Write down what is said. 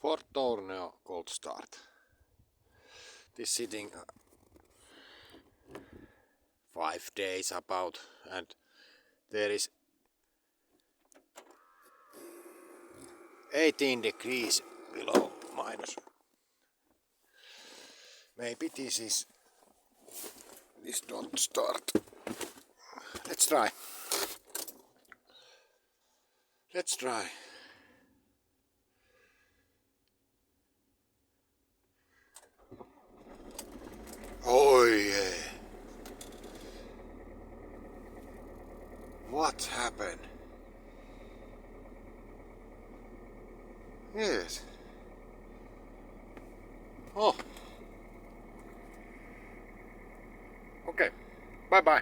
for tourneo cold start. This sitting 5 days about, and there is 18 degrees below minus. Maybe this don't start. Let's try. Let's try. Oh yeah. What happened? Yes. Oh. Okay. Bye bye.